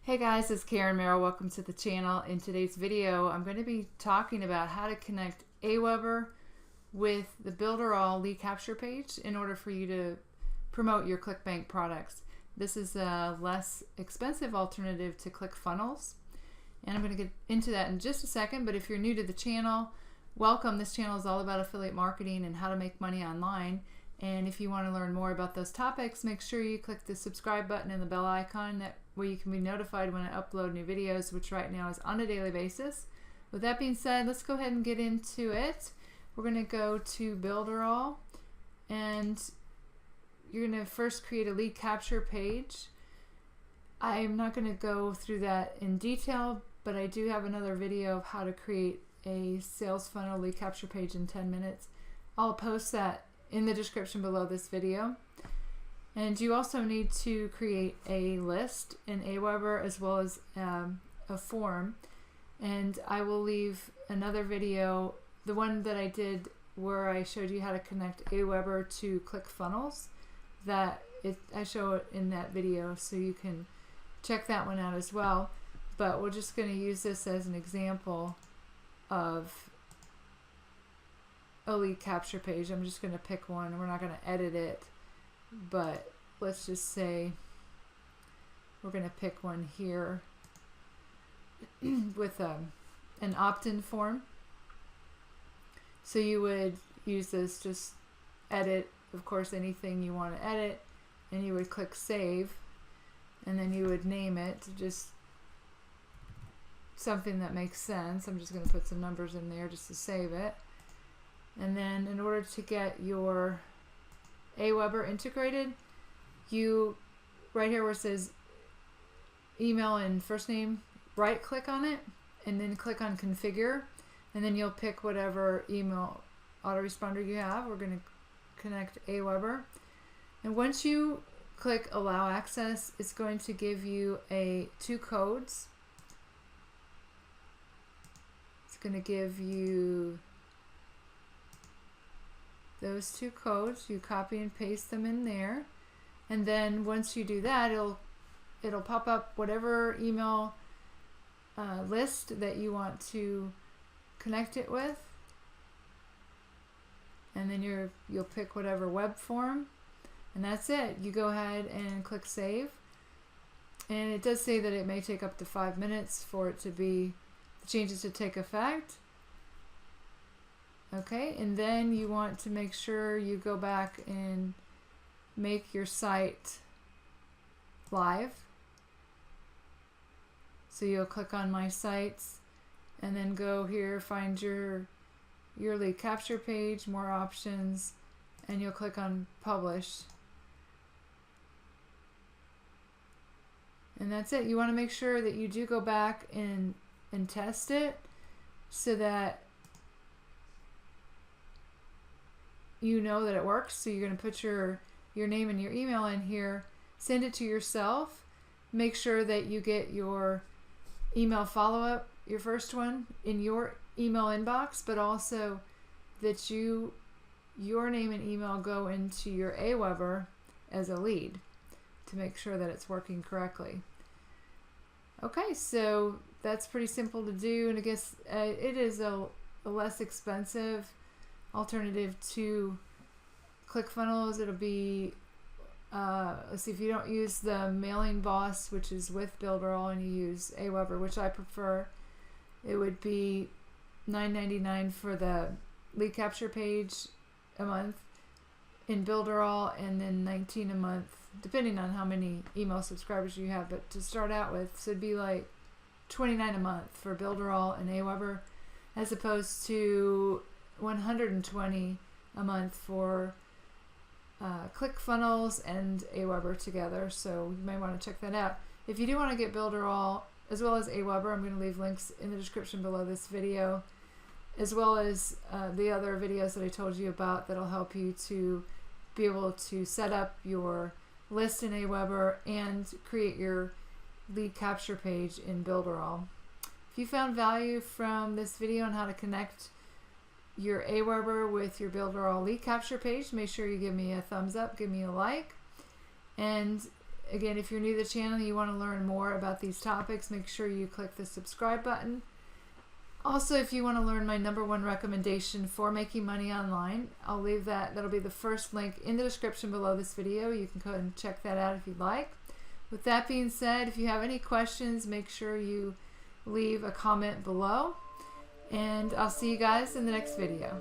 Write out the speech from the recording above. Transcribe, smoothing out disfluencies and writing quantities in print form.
Hey guys, it's Karen Merrill. Welcome to the channel. In today's video, I'm going to be talking about how to connect Aweber with the Builderall lead capture page in order for you to promote your Clickbank products. This is a less expensive alternative to ClickFunnels, and I'm going to get into that in just a second. But if you're new to the channel, welcome. This channel is all about affiliate marketing and how to make money online. And if you want to learn more about those topics, make sure you click the subscribe button and the bell icon. That way you can be notified when I upload new videos, which right now is on a daily basis. With that being said, let's go ahead and get into it. We're going to go to Builderall, and you're going to first create a lead capture page. I'm not going to go through that in detail, but I do have another video of how to create a sales funnel lead capture page in 10 minutes. I'll post that in the description below this video. And you also need to create a list in Aweber as well as a form. And I will leave another video, the one that I did where I showed you how to connect Aweber to ClickFunnels, I show it in that video, so you can check that one out as well. But we're just going to use this as an example of a lead capture page. I'm just going to pick one. We're not going to edit it, but let's just say we're going to pick one here with an opt-in form. So you would use this, just edit, of course, anything you want to edit, and you would click save, and then you would name it just something that makes sense. I'm just going to put some numbers in there just to save it. And then in order to get your Aweber integrated, you, right here where it says email and first name, right click on it and then click on configure, and then you'll pick whatever email autoresponder you have. We're going to connect Aweber, and once you click allow access, it's going to give you two codes. It's going to give you those two codes. You copy and paste them in there, and then once you do that, it'll pop up whatever email list that you want to connect it with, and then you'll pick whatever web form, and that's it. You go ahead and click save, and it does say that it may take up to 5 minutes for it to be the changes to take effect. Okay, and then you want to make sure you go back and make your site live. So you'll click on my sites and then go here, find your lead capture page, more options, and you'll click on publish. And that's it. You want to make sure that you do go back and test it so that you know that it works. So you're going to put your name and your email in here, send it to yourself, make sure that you get your email follow-up, your first one, in your email inbox, but also that your name and email go into your Aweber as a lead to make sure that it's working correctly. Okay, so that's pretty simple to do, and I guess it is a less expensive alternative to ClickFunnels. It'll be let's see, if you don't use the mailing boss, which is with Builderall, and you use Aweber, which I prefer, it would be $9.99 for the lead capture page a month in Builderall, and then $19 a month depending on how many email subscribers you have. But to start out with, so it'd be like $29 a month for Builderall and Aweber, as opposed to $120 a month for ClickFunnels and Aweber together. So you may want to check that out. If you do want to get Builderall as well as Aweber, I'm going to leave links in the description below this video, as well as the other videos that I told you about that'll help you to be able to set up your list in Aweber and create your lead capture page in Builderall. If you found value from this video on how to connect your Aweber with your Builderall lead capture page, make sure you give me a thumbs up, give me a like, and Again, if you're new to the channel and you want to learn more about these topics, make sure you click the subscribe button. Also, if you want to learn my #1 recommendation for making money online, I'll leave that. That'll be the first link in the description below this video. You can go ahead and check that out if you'd like. With that being said, if you have any questions, make sure you leave a comment below. And I'll see you guys in the next video.